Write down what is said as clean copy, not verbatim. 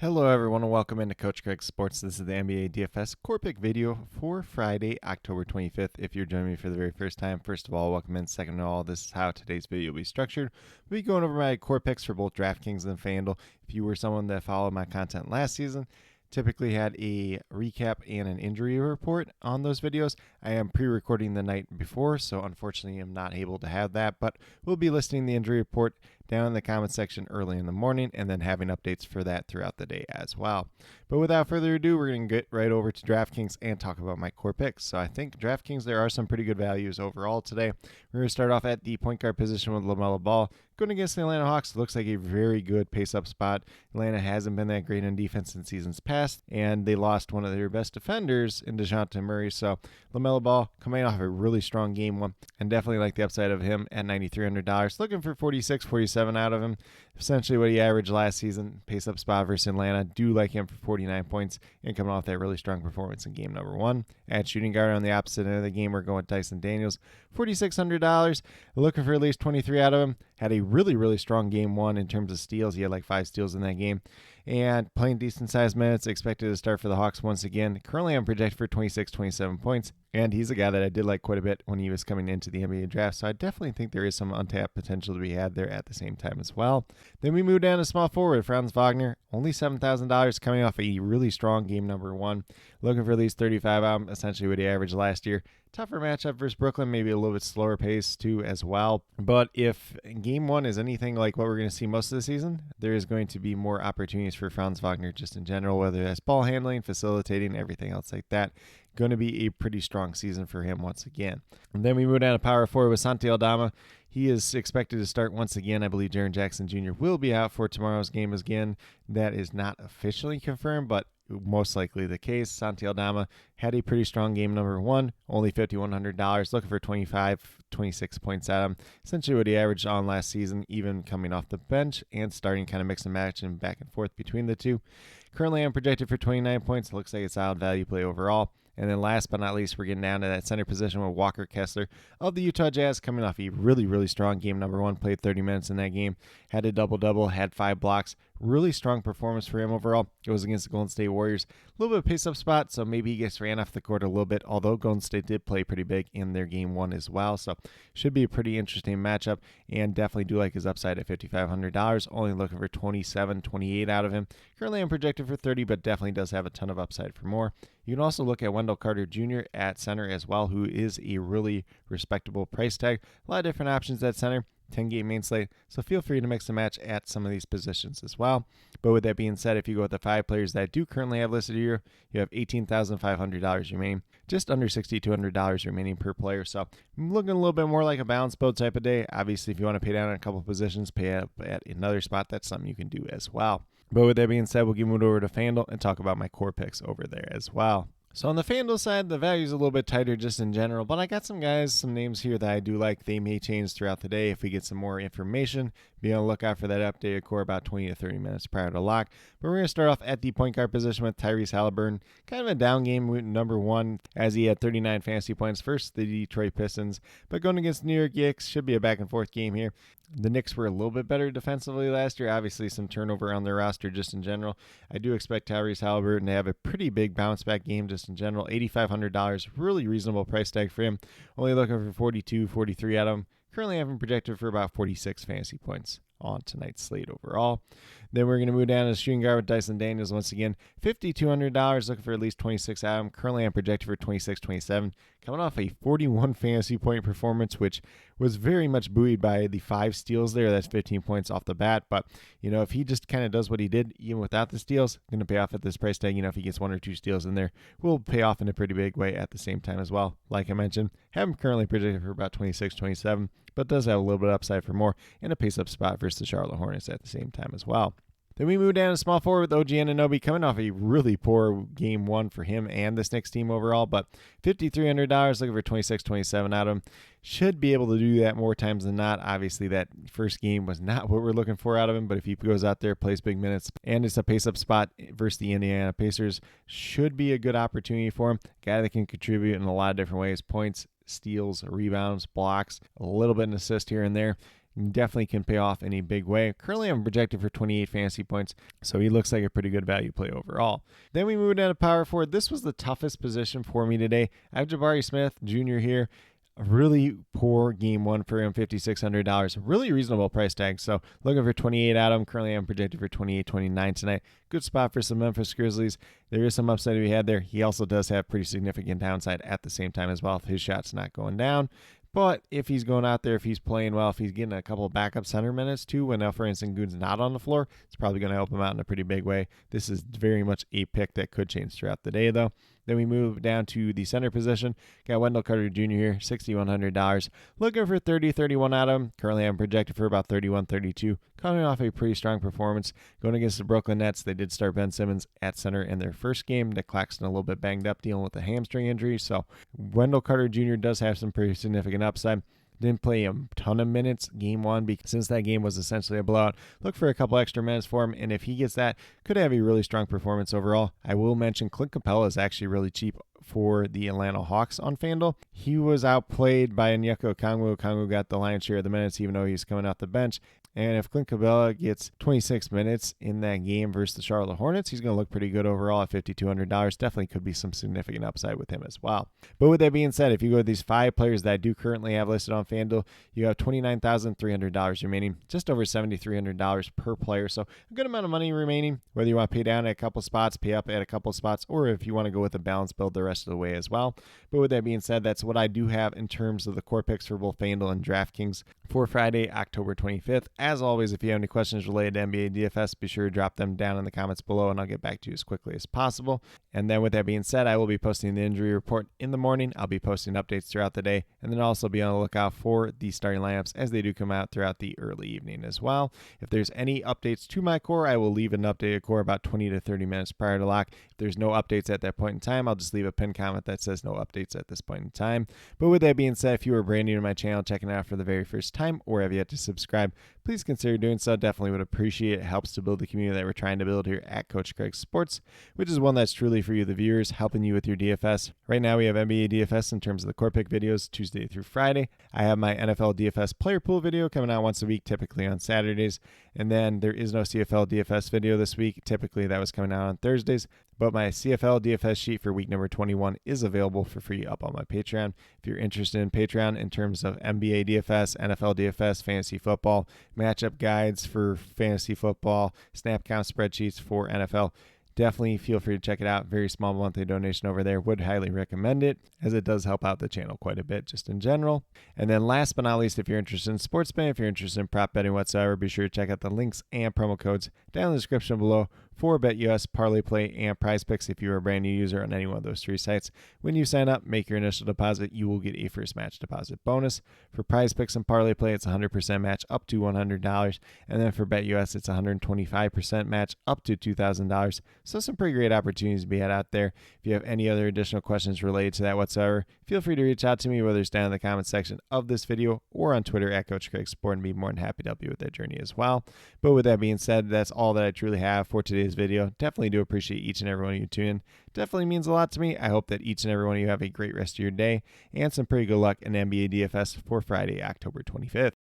Hello everyone and welcome into Coach Craig Sports. This is the NBA DFS Core Pick video for Friday, October 25th. If you're joining me for the very first time, first of all, welcome in. Second of all, this is how today's video will be structured. We'll be going over my core picks for both DraftKings and FanDuel. If you were someone that followed my content last season, typically had a recap and an injury report on those videos. I am pre-recording the night before, so unfortunately I'm not able to have that, but we'll be listing the injury report down in the comment section early in the morning and then having updates for that throughout the day as well. But without further ado, we're going to get right over to DraftKings and talk about my core picks. So I think DraftKings, there are some pretty good values overall today. We're going to start off at the point guard position with LaMelo Ball. Going against the Atlanta Hawks, looks like a very good pace-up spot. Atlanta hasn't been that great in defense in seasons past, and they lost one of their best defenders in DeJounte Murray. So LaMelo Ball coming off a really strong game one, and definitely like the upside of him at $9,300. Looking for 46, 47 out of him. Essentially what he averaged last season, pace-up spot versus Atlanta. Do like him for 49 points and coming off that really strong performance in game number one. At shooting guard on the opposite end of the game, we're going with Dyson Daniels, $4,600. Looking for at least 23 out of him. Had a really strong game one in terms of steals. He had like 5 steals in that game. And playing decent sized minutes, expected to start for the Hawks once again. Currently I'm projected for 26, 27 points. And he's a guy that I did like quite a bit when he was coming into the NBA draft. So I definitely think there is some untapped potential to be had there at the same time as well. Then we move down to small forward, Franz Wagner, only $7,000 coming off a really strong game number one. Looking for at least 35 out, essentially what he averaged last year. Tougher matchup versus Brooklyn, maybe a little bit slower pace too as well. But if game one is anything like what we're going to see most of the season, there is going to be more opportunities for Franz Wagner just in general, whether that's ball handling, facilitating, everything else like that. Going to be a pretty strong season for him once again. And then we move down to power forward with Santi Aldama. He is expected to start once again. I believe Jaren Jackson Jr. will be out for tomorrow's game again. That is not officially confirmed, but most likely the case. Santi Aldama had a pretty strong game number one, only $5,100, looking for 26 points at him. Essentially what he averaged on last season, even coming off the bench and starting kind of mix and match and back and forth between the two. Currently I'm projected for 29 points. Looks like a solid value play overall. And then last but not least, we're getting down to that center position with Walker Kessler of the Utah Jazz, coming off a really strong game number one. Played 30 minutes in that game, had a double-double, had 5 blocks. Really strong performance for him overall. It was against the Golden State Warriors. A little bit of pace-up spot, so maybe he gets ran off the court a little bit, although Golden State did play pretty big in their game one as well. So should be a pretty interesting matchup, and definitely do like his upside at $5,500. Only looking for 27, 28 out of him. Currently I'm projected for 30, but definitely does have a ton of upside for more. You can also look at Wendell Carter Jr. at center as well, who is a really respectable price tag. A lot of different options at center. 10-game main slate, so feel free to mix and match at some of these positions as well. But with that being said, if you go with the 5 players that I do currently have listed here, you have $18,500 remaining, just under $6,200 remaining per player. So I'm looking a little bit more like a balanced boat type of day. Obviously, if you want to pay down on a couple of positions, pay up at another spot, that's something you can do as well. But with that being said, we'll move over to FanDuel and talk about my core picks over there as well. So on the FanDuel side, the value's a little bit tighter just in general, but I got some names here that I do like. They may change throughout the day if we get some more information. Be on the lookout for that updated core about 20 to 30 minutes prior to lock. But we're going to start off at the point guard position with Tyrese Haliburton. Kind of a down game number one, as he had 39 fantasy points versus the Detroit Pistons. But going against New York Knicks, should be a back and forth game here. The Knicks were a little bit better defensively last year. Obviously, some turnover on their roster just in general. I do expect Tyrese Haliburton to have a pretty big bounce-back game just in general. $8,500, really reasonable price tag for him. Only looking for 42, 43 out of him. Currently having projected for about 46 fantasy points on tonight's slate overall. Then we're going to move down to shooting guard with Dyson Daniels once again. $5,200, looking for at least 26 out of him. Currently I'm projected for 26, 27. Coming off a 41 fantasy point performance, which was very much buoyed by the 5 steals there. That's 15 points off the bat. But, if he just kind of does what he did, even without the steals, going to pay off at this price tag. If he gets 1 or 2 steals in there, will pay off in a pretty big way at the same time as well. Like I mentioned, have him currently projected for about 26, 27, but does have a little bit of upside for more and a pace-up spot versus the Charlotte Hornets at the same time as well. Then we move down to small forward with OG Anunoby, coming off a really poor game one for him and this Knicks team overall, but $5,300, looking for 26, 27 out of him. Should be able to do that more times than not. Obviously, that first game was not what we're looking for out of him, but if he goes out there, plays big minutes, and it's a pace-up spot versus the Indiana Pacers, should be a good opportunity for him. Guy that can contribute in a lot of different ways. Points, steals, rebounds, blocks, a little bit of assist here and there. definitely can pay off in a big way. Currently, I'm projected for 28 fantasy points, so he looks like a pretty good value play overall. Then we moved down to power forward. This was the toughest position for me today. I have Jabari Smith Jr. here. A really poor game one for him, $5,600. Really reasonable price tag. So looking for 28 out of him. Currently, I'm projected for 28-29 tonight. Good spot for some Memphis Grizzlies. There is some upside to be had there. He also does have pretty significant downside at the same time as well if his shot's not going down. But if he's going out there, if he's playing well, if he's getting a couple of backup center minutes too, when Alfred Sengun's not on the floor, it's probably going to help him out in a pretty big way. This is very much a pick that could change throughout the day, though. Then we move down to the center position. Got Wendell Carter Jr. here, $6,100. Looking for 30-31 out of him. Currently, I'm projected for about 31-32. Coming off a pretty strong performance. Going against the Brooklyn Nets, they did start Ben Simmons at center in their first game. Nick Claxton a little bit banged up, dealing with a hamstring injury. So Wendell Carter Jr. does have some pretty significant upside. Didn't play a ton of minutes game one because since that game was essentially a blowout. Look for a couple extra minutes for him, and if he gets that, could have a really strong performance overall. I will mention Clint Capella is actually really cheap for the Atlanta Hawks on FanDuel. He was outplayed by Onyeka Okongwu. Okongwu got the lion's share of the minutes, even though he's coming off the bench. And if Clint Capella gets 26 minutes in that game versus the Charlotte Hornets, he's going to look pretty good overall at $5,200. Definitely could be some significant upside with him as well. But with that being said, if you go with these 5 players that I do currently have listed on FanDuel, you have $29,300 remaining, just over $7,300 per player. So a good amount of money remaining, whether you want to pay down at a couple spots, pay up at a couple spots, or if you want to go with a balanced build the rest of the way as well. But with that being said, that's what I do have in terms of the core picks for both FanDuel and DraftKings for Friday, October 25th. As always, if you have any questions related to NBA DFS, be sure to drop them down in the comments below, and I'll get back to you as quickly as possible. And then with that being said, I will be posting the injury report in the morning. I'll be posting updates throughout the day, and then also be on the lookout for the starting lineups as they do come out throughout the early evening as well. If there's any updates to my core, I will leave an updated core about 20 to 30 minutes prior to lock. If there's no updates at that point in time, I'll just leave a pinned comment that says no updates at this point in time. But with that being said, if you are brand new to my channel, checking it out for the very first time, or have yet to subscribe, please consider doing so. Definitely would appreciate it. It helps to build the community that we're trying to build here at Coach Craig Sports, which is one that's truly for you, the viewers, helping you with your DFS. Right now, we have NBA DFS in terms of the core pick videos Tuesday through Friday. I have my NFL DFS player pool video coming out once a week, typically on Saturdays. And then there is no CFL DFS video this week. Typically, that was coming out on Thursdays. But my CFL DFS sheet for week number 21 is available for free up on my Patreon. If you're interested in Patreon in terms of NBA DFS, NFL DFS, fantasy football, matchup guides for fantasy football, snap count spreadsheets for NFL, definitely feel free to check it out. Very small monthly donation over there. Would highly recommend it, as it does help out the channel quite a bit just in general. And then last but not least, if you're interested in sports betting, if you're interested in prop betting whatsoever, be sure to check out the links and promo codes down in the description below for BetUS, Parlay Play, and Prize Picks. If you're a brand new user on any one of those 3 sites, when you sign up, make your initial deposit, you will get a first match deposit bonus. For Prize Picks and Parlay Play, it's 100% match up to $100. And then for BetUS, it's 125% match up to $2,000. So some pretty great opportunities to be had out there. If you have any other additional questions related to that whatsoever, feel free to reach out to me, whether it's down in the comments section of this video or on Twitter at Coach Craig Sport, and be more than happy to help you with that journey as well. But with that being said, that's all that I truly have for today's video. Definitely do appreciate each and every one of you tuning in. Definitely means a lot to me. I hope that each and every one of you have a great rest of your day and some pretty good luck in NBA DFS for Friday, October 25th.